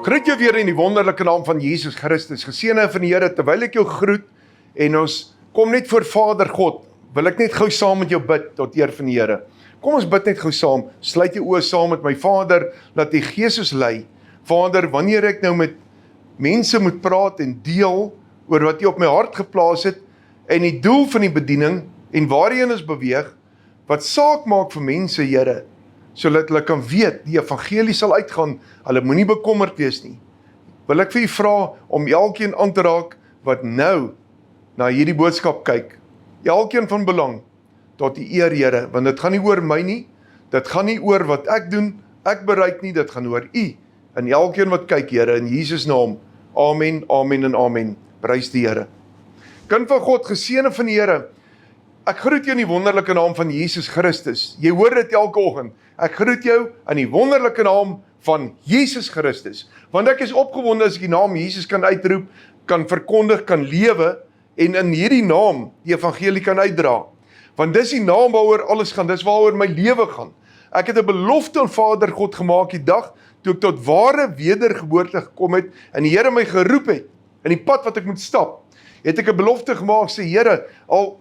Groet jou weer in die wonderlike naam van Jesus Christus. Geseëne van die Here, terwyl ek jou groet en ons kom net voor Vader God, wil ek net gou saam met jou bid tot eer van die Here. Kom ons bid net gou saam, sluit jou oë saam met my Vader, laat die Gees ons lei. Vader, wanneer ek nou met mense moet praat en deel oor wat U op my hart geplaas het en die doel van die bediening en waarheen ons beweeg, wat saak maak vir mense, Here, sodat hulle kan weet, die evangelie sal uitgaan, hulle moenie bekommerd wees nie. Wil ek vir u vra om elkeen aan te raak wat nou na hierdie boodskap kyk. Elkeen van belang tot die eer, Here, want dit gaan nie oor my nie, dit gaan nie oor wat ek doen, ek bereik nie, dit gaan oor u. En elkeen wat kyk, Here, in Jesus naam. Amen, amen en amen. Prys die Here. Kind van God, geseëne van die Here. Ek groet jou in die wonderlike naam van Jesus Christus. Jy hoor dit elke oggend. Ek groet jou in die wonderlike naam van Jesus Christus. Want ek is opgewonde as ek die naam Jesus kan uitroep, kan verkondig, kan lewe en in hierdie naam die evangelie kan uitdra. Want dis die naam waaroor alles gaan, dis waaroor my lewe gaan. Ek het 'n belofte aan Vader God gemaak die dag toe ek tot ware wedergeboorte gekom het en die Here my geroep het in die pad wat ek moet stap. Het ek 'n belofte gemaak, sê Here, al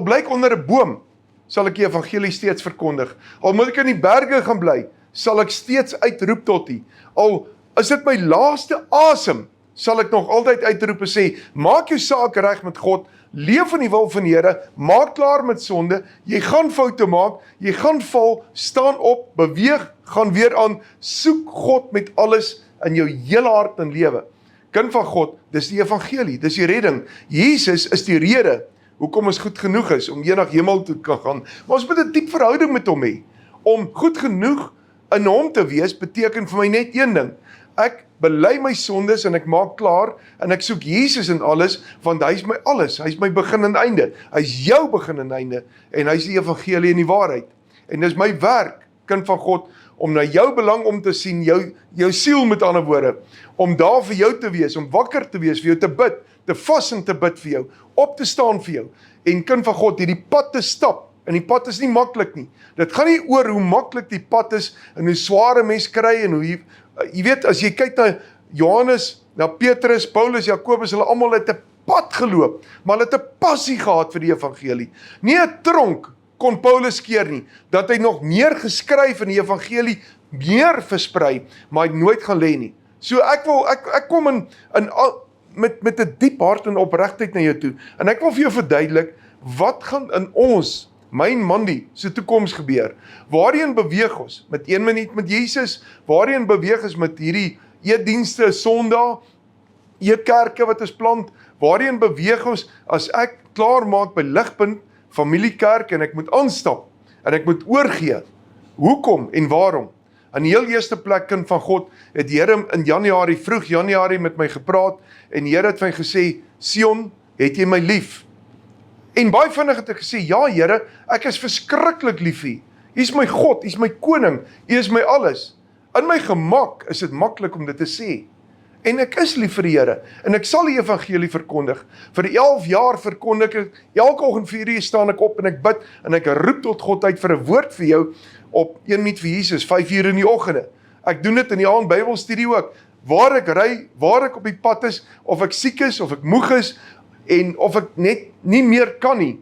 blyk onder 'n boom, sal ek die evangelie steeds verkondig. Al moet ek in die berge gaan bly, sal ek steeds uitroep tot U. Al is dit my laaste asem, sal ek nog altyd uitroep en sê, maak jou saak reg met God, leef in die wil van die Here, maak klaar met sonde, jy gaan foute maak, jy gaan val, staan op, beweeg, gaan weer aan, soek God met alles in jou hele hart en lewe. Kind van God, dis die evangelie, dis die redding. Jesus is die rede hoekom ons goed genoeg is om eendag hemel toe kan gaan. Maar ons moet 'n diep verhouding met hom hê. Om goed genoeg in hom te wees beteken vir my net een ding. Ek bely my sondes en ek maak klaar en ek soek Jesus in alles, want hy is my alles. Hy is my begin en einde. Hy is jou begin en einde en hy is die evangelie en die waarheid. En dis my werk, kind van God, om na jou belang om te sien, jou siel met ander woorde, om daar vir jou te wees, om wakker te wees, vir jou te bid, te vas en te bid vir jou, op te staan vir jou, en kind van God, hierdie pad te stap, en die pad is nie maklik nie, dit gaan nie oor hoe maklik die pad is, en hoe sware mens kry, en hoe jy weet, as jy kyk na Johannes, na Petrus, Paulus, Jakobus, hulle almal het 'n pad geloop, maar hulle het 'n passie gehad vir die evangelie, nie 'n tronk, kon Paulus keer nie, dat hy nog meer geskryf in die evangelie, meer versprei, maar hy nooit gaan lê nie. So ek kom met 'n diep hart en opregtheid na jou toe, en ek wil vir jou verduidelik, wat gaan in ons, my en Mandy, se toekoms gebeur? Waarheen beweeg ons? Met 1 minuut met Jesus? Waarheen beweeg ons met hierdie eetdienste, Sondag, eetkerke wat ons plant? Waarheen beweeg ons as ek klaar maak by Ligpunt, familiekerk en ek moet aanstap en ek moet oorgee. Hoekom en waarom? Aan die heel eerste plek, kind van God, het die Here in Januarie, vroeg Januarie met my gepraat en die Here het vir my gesê, Sion, het jy my lief? En baie vinnig het ek gesê, ja Here, ek is verskriklik lief vir U. U is my God, U is my koning, U is my alles. In my gemak is dit maklik om dit te sê. En ek is lief vir die Here, en ek sal die evangelie verkondig. Vir 11 jaar verkondig ek, elke oggend 4 uur staan ek op en ek bid, en ek roep tot God uit vir 'n woord vir jou, op 1 minuut vir Jesus, 5 uur in die oggende. Ek doen dit in die aand Bybelstudie ook, waar ek ry, waar ek op die pad is, of ek siek is, of ek moeg is, en of ek net nie meer kan nie,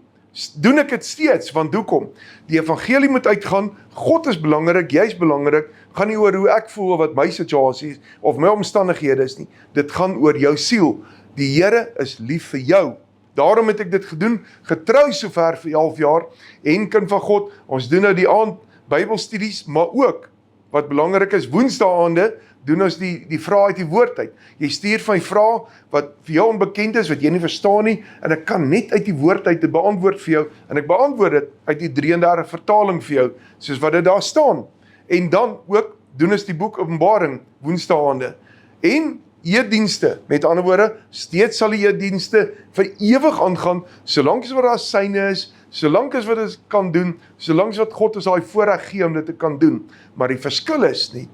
doen ek dit steeds, want hoekom? Die evangelie moet uitgaan, God is belangrik, jy is belangrik, gaan nie oor hoe ek voel, wat my situasie is, of my omstandighede is nie, dit gaan oor jou siel, die Here is lief vir jou, daarom het ek dit gedoen, getrou sover vir 11 jaar, en kind van God, ons doen nou die aand Bybelstudies, maar ook, wat belangrik is, woensdaande, doen ons die vrae uit die woord uit. Jy stuur van die vrae wat vir jou onbekend is, wat jy nie verstaan nie, en ek kan net uit die woord uit te beantwoord vir jou, en ek beantwoord dit uit die 33 vertaling vir jou, soos wat dit daar staan. En dan ook doen ons die boek Openbaring woensdaande. En eetdienste, met ander woorde, steeds sal die eetdienste vir ewig aangaan, solank as wat daar syne is, solank as wat ons kan doen, solank as wat God ons daai voorreg gee om dit te kan doen. Maar die verskil is net,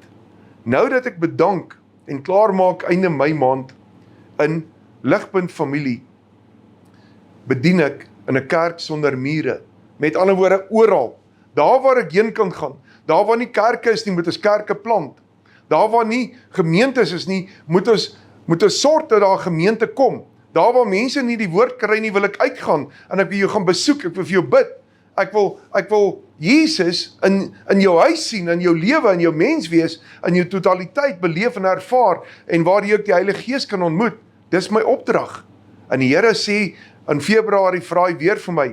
nou dat ek bedank en klaar maak einde my maand in Ligpunt familie, bedien ek in 'n kerk sonder mure. Met ander woorde, oral. Daar waar ek heen kan gaan, daar waar nie kerke is nie, moet ons kerke plant. Daar waar nie gemeentes is nie, moet ons sorg dat daar gemeente kom. Daar waar mense nie die woord kry nie, wil ek uitgaan, en ek wil jou gaan besoek, ek wil vir jou bid. Ek wil Jesus in jou huis sien, in jou lewe, in jou mens wees, in jou totaliteit beleef en ervaar, en waar jy ook die Heilige Gees kan ontmoet. Dis my opdrag. En die Here sê, in Februarie vra hy weer vir my,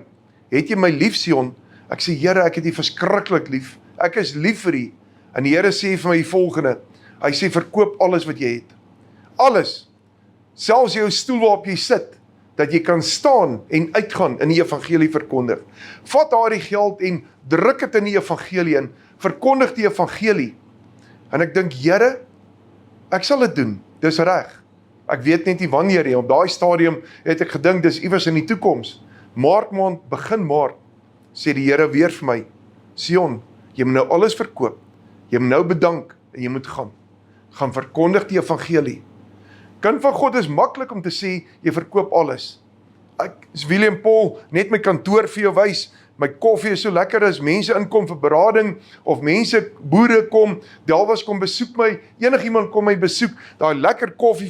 het jy my lief, Sion? Ek sê, Here, ek het jy verskriklik lief. Ek is lief vir jy. En die Here sê vir my die volgende, hy sê, verkoop alles wat jy het. Alles. Selfs jou stoel waarop jy sit, dat jy kan staan en uitgaan in die evangelie verkondig. Vat daardie geld en druk dit in die evangelie in, verkondig die evangelie. En ek dink, Here, ek sal dit doen, dis reg. Ek weet net nie wanneer nie, op daai stadium het ek gedink, dis iewers in die toekoms. Maart maand, begin Maart, sê die Here weer vir my, Sion, jy moet nou alles verkoop, jy moet nou bedank, en jy moet gaan verkondig die evangelie. Kind van God is maklik om te sê, jy verkoop alles. Ek is William Paul, net my kantoor vir jou wys, my koffie is so lekker as mense inkom vir berading, of mense, boere kom, Delwas kom besoek my, enigiemand kom my besoek, daar lekker koffie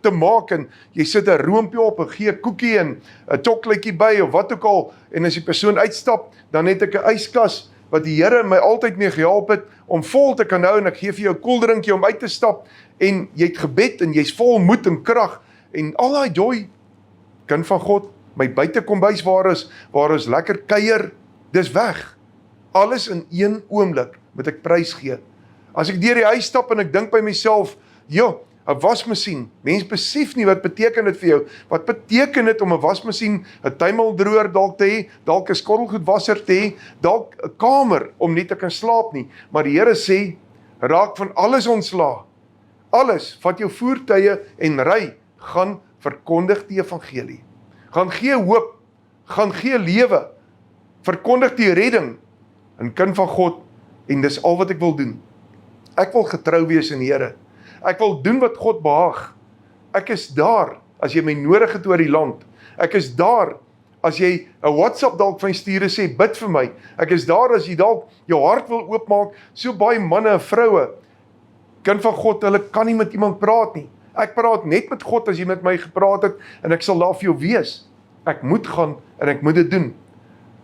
te maak, en jy sit 'n roompie op, en gee 'n koekie, en 'n chocolaatjie by, of wat ook al, en as die persoon uitstap, dan het ek 'n yskas, wat die Here my altyd mee gehelp het, om vol te kan hou, en ek gee vir jou 'n koeldrinkjie om uit te stap, en jy het gebed, en jy's vol moed en krag, en al daai joy, kind van God, my buitekombuis waar is lekker kuier, dis weg. Alles in een oomblik moet ek prys gee. As ek deur die huis stap en ek dink by myself, 'n wasmasjien, mens besef nie wat beteken dit vir jou, wat beteken dit om 'n wasmasjien, 'n tuimeldroër dalk te hê, dalk 'n skottelgoedwasser te hê, dalk 'n kamer om nie te kan slaap nie, maar die Here sê, raak van alles ontslae. Alles, vat jou voertuie en ry, gaan verkondig die evangelie. Gaan gee hoop, gaan gee lewe, verkondig die redding, 'n kind van God, en dis al wat ek wil doen. Ek wil getrou wees in die Here. Ek wil doen wat God behaag. Ek is daar, as jy my nodig het oor die land. Ek is daar, as jy 'n WhatsApp dalk van stuur en sê, bid vir my. Ek is daar, as jy dalk jou hart wil oopmaak, so baie manne en vroue, kind van God, hulle kan nie met iemand praat nie. Ek praat net met God as jy met my gepraat het, en ek sal daar vir jou wees. Ek moet gaan, en ek moet dit doen.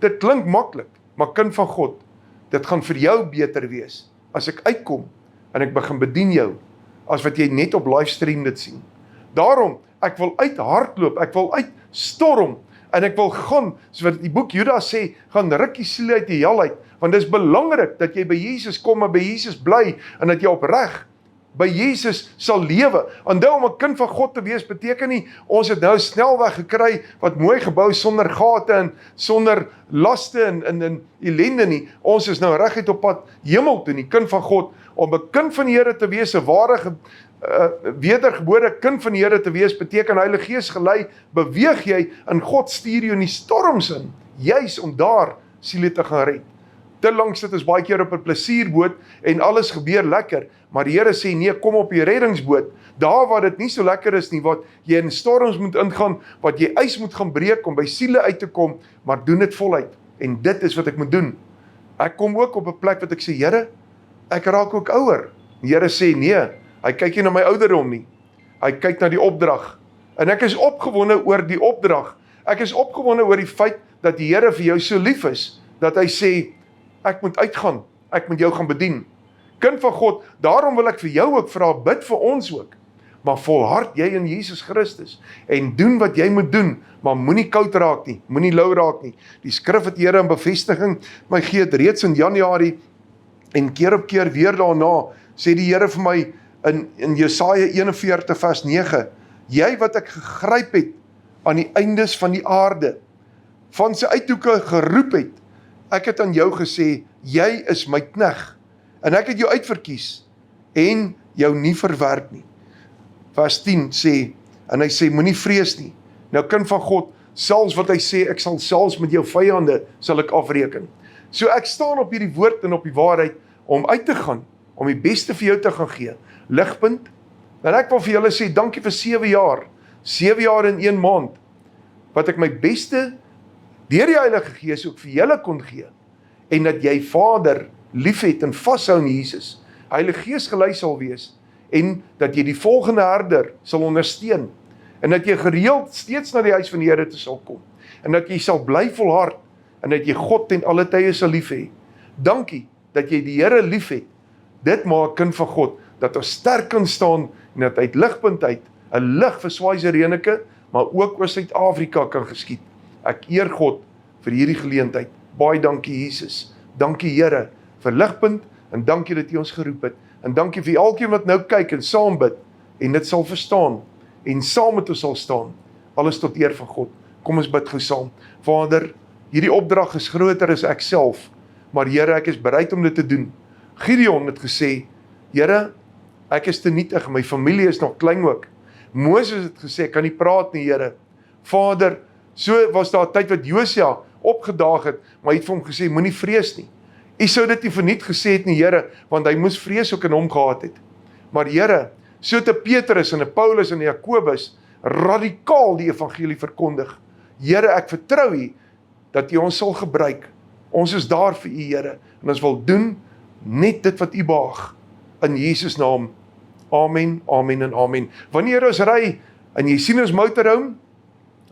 Dit klink maklik, maar kind van God, dit gaan vir jou beter wees, as ek uitkom, en ek begin bedien jou, as wat jy net op livestream dit sien. Daarom, ek wil uit hardloop, ek wil uit storm, en ek wil gaan, so wat die boek Judas sê, gaan ruk die siel uit die hel uit, want dit is belangrik, dat jy by Jesus kom, en by Jesus bly, en dat jy opreg by Jesus sal lewe. Onthou, om 'n kind van God te wees, beteken nie, ons het nou snelweg gekry, wat mooi gebou, sonder gate, en sonder laste, en ellende nie. Ons is nou reguit op pad hemel toe, die kind van God, om 'n kind van die Here te wees, 'n ware wedergebore kind van die Here te wees, beteken Heilige Gees gelei, beweeg jy, en God stuur jou in die storms in, juis om daar siele te gaan red. Te lank sit ons baie keer op 'n plesierboot, en alles gebeur lekker, maar die Here sê, nee, kom op die reddingsboot, daar waar dit nie so lekker is nie, wat jy in storms moet ingaan, wat jy ys moet gaan breek, om by siele uit te kom, maar doen dit voluit, en dit is wat ek moet doen. Ek kom ook op 'n plek wat ek sê, Here, ek raak ook ouer. Die Here sê, nee, hy kyk nie na my ouderdom nie, hy kyk na die opdrag, en ek is opgewonde oor die opdrag, ek is opgewonde oor die feit, dat die Here vir jou so lief is, dat hy sê, ek moet uitgaan, ek moet jou gaan bedien. Kind van God, daarom wil ek vir jou ook vra, bid vir ons ook, maar volhard jy in Jesus Christus, en doen wat jy moet doen, maar moenie koud raak nie, moenie lou raak nie. Die skrif het Here in bevestiging, my gee het reeds in Januarie, en keer op keer weer daarna, sê die Here vir my, in Jesaja 41 vers 9, jy wat ek gegryp het, aan die eindes van die aarde, van sy uithoeke geroep het, ek het aan jou gesê, jy is my knegt, en ek het jou uitverkies, en jou nie verwerp nie. Vers 10 sê, en hy sê, moenie vrees nie. Nou kind van God, selfs wat hy sê, ek sal selfs met jou vyande, sal ek afreken. So ek staan op hierdie woord en op die waarheid, om uit te gaan, om die beste vir jou te gaan gee. Ligpunt, en ek wil vir julle sê, dankie vir 7 jaar, 7 jaar in 1 maand, wat ek my beste, deur die Heilige Gees ook vir julle kon gee, en dat jy Vader lief het en vashou in Jesus, Heilige Gees gelei sal wees, en dat jy die volgende herder sal ondersteun, en dat jy gereeld steeds na die huis van die Here toe sal kom, en dat jy sal bly volhard, en dat jy God ten alle tye sal lief hê. Dankie dat jy die Here lief het. Dit maak kind van God, dat ons sterk kan staan, en dat uit ligpunt uit, 'n lig vir Swaziland Reneke, maar ook oor Suid-Afrika kan geskied. Ek eer God vir hierdie geleentheid. Baie dankie Jesus. Dankie Here vir ligpunt, en dankie dat jy ons geroep het. En dankie vir elkeen wat nou kyk en saam bid, en dit sal verstaan, en saam met ons sal staan. Alles tot eer van God. Kom ons bid gou saam. Vader, hierdie opdrag is groter as ek self, maar Here, ek is bereid om dit te doen. Gideon het gesê, Here, ek is te nietig, my familie is nog klein ook. Moses het gesê, ek kan nie praat nie, Here. Vader, so was daar 'n tyd wat Josia opgedaag het, maar hy het vir hom gesê, moenie vrees nie. U sou dit nie verniet gesê het nie, Here, want hy moes vrees ook in hom gehad het. Maar Here, so het 'n Petrus en 'n Paulus en 'n Jakobus radikaal die evangelie verkondig. Here, ek vertrou U dat U ons sal gebruik. Ons is daar vir U, Here, en ons wil doen net dit wat U behaag. In Jesus naam. Amen, amen en amen. Wanneer ons ry, en jy sien ons motorhome,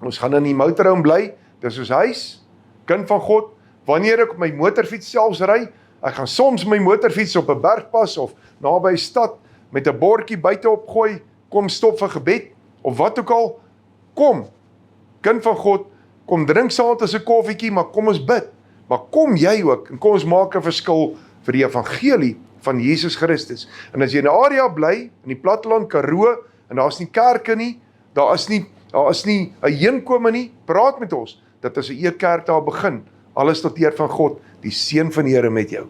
ons gaan in die motorhome bly, dis ons huis, kind van God. Wanneer ek op my motorfiets selfs ry, ek gaan soms my motorfiets op 'n bergpas of naby 'n stad met 'n bordjie buite opgooi, kom stop vir gebed, of wat ook al, kom, kind van God, kom drink saam met ons 'n koffietjie, maar kom ons bid, maar kom jy ook, en kom ons maak 'n verskil vir die evangelie van Jesus Christus. En as jy in 'n area bly, in die platteland Karoo, en daar is nie kerke nie, daar is nie 'n heenkome nie, praat met ons, dat as 'n ekerk daar begin, alles tot eer van God, die seën van die Here met jou.